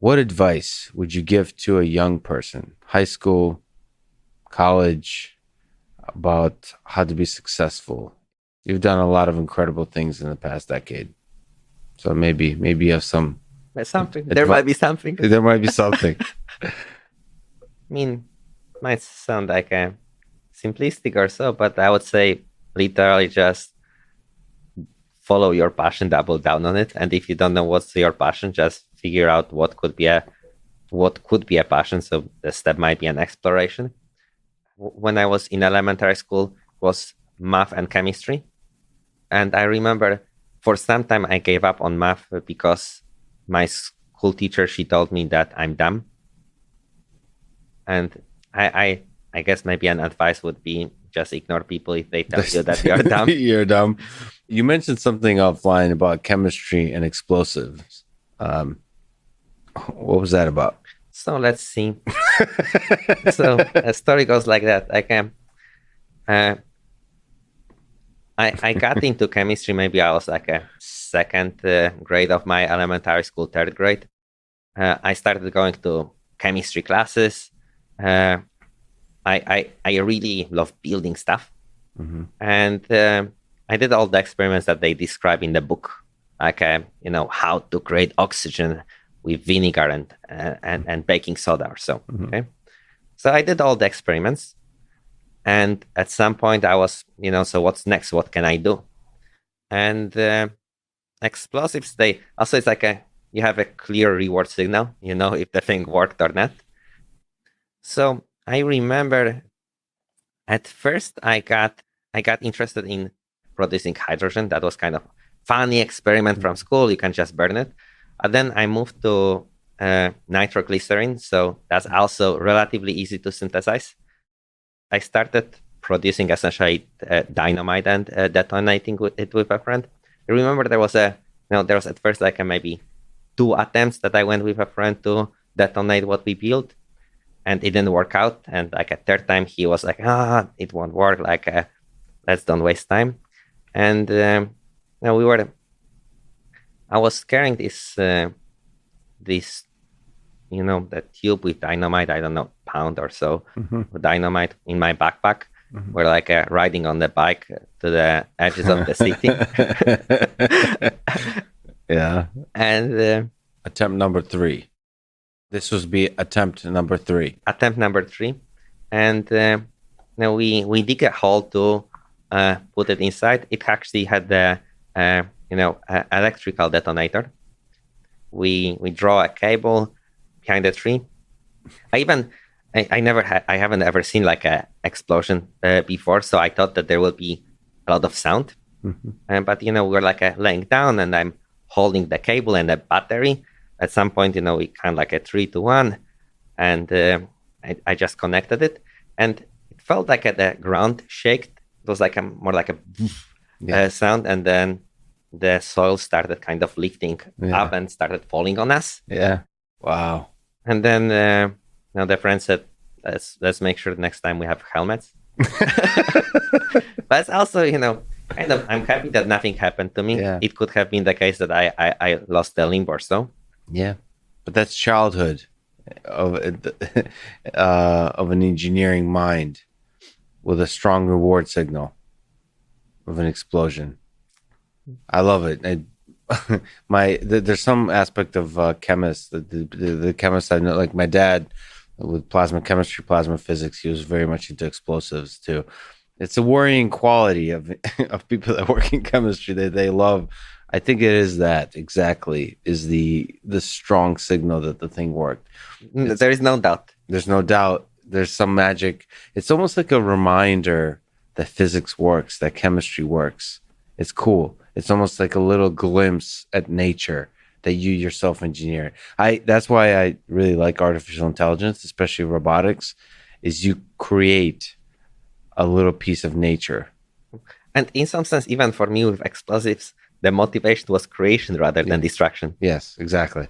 What advice would you give to a young person, high school, college, about how to be successful? You've done a lot of incredible things in the past decade. So maybe you have some something. There might be something. There might be something. I mean, might sound like a simplistic or so, but I would say literally just follow your passion, double down on it. And if you don't know what's your passion, just figure out what could be a passion. So the step might be an exploration. When I was in elementary school, was math and chemistry. And I remember for some time I gave up on math because my school teacher, she told me that I'm dumb. And I guess maybe an advice would be just ignore people if they tell you that you're dumb. You're dumb. You mentioned something offline about chemistry and explosives. What was that about? So let's see. So a story goes like that. I got into chemistry. Maybe I was like a second grade of my elementary school, third grade. I started going to chemistry classes. I really love building stuff. Mm-hmm. And I did all the experiments that they describe in the book, like how to create oxygen with vinegar and baking soda or so. Mm-hmm. Okay, so I did all the experiments, and at some point I was, so what's next? What can I do? And explosives, they also, it's like you have a clear reward signal. If the thing worked or not. So I remember at first I got interested in producing hydrogen. That was kind of funny experiment from school. You can just burn it. And then I moved to nitroglycerin. So that's also relatively easy to synthesize. I started producing essentially dynamite and detonating it with a friend. I remember there was at first like maybe 2 attempts that I went with a friend to detonate what we built. And it didn't work out. And like a third time, he was like, it won't work. Like, let's don't waste time. And I was carrying this, the tube with dynamite, I don't know, pound or so, Mm-hmm. dynamite in my backpack. Mm-hmm. We're like riding on the bike to the edges of the city. Yeah. And attempt number 3. This was be attempt number 3. Attempt number 3. And we dig a hole to put it inside. It actually had the electrical detonator. We draw a cable behind the tree. I haven't ever seen like a explosion before, so I thought that there will be a lot of sound. Mm-hmm. But we're like laying down, and I'm holding the cable and the battery. At some point, we kind of like a 3-to-1, and I just connected it, and it felt like the ground shaked. It was like more like a sound, and then the soil started kind of lifting up and started falling on us. Yeah. Wow. And then the friend said, "Let's make sure next time we have helmets." But it's also, kind of, I'm happy that nothing happened to me. Yeah. It could have been the case that I lost the limb or so. Yeah, but that's childhood of an engineering mind with a strong reward signal of an explosion. I love it. There's some aspect of chemists, the chemists I know, like my dad with plasma chemistry, plasma physics. He was very much into explosives too. It's a worrying quality of people that work in chemistry that they love. I think it is that exactly is the strong signal that the thing worked. There is no doubt. There's no doubt. There's some magic. It's almost like a reminder that physics works, that chemistry works. It's cool. It's almost like a little glimpse at nature that you yourself engineer. That's why I really like artificial intelligence, especially robotics, is you create a little piece of nature. And in some sense, even for me with explosives, the motivation was creation rather than destruction. Yes, exactly.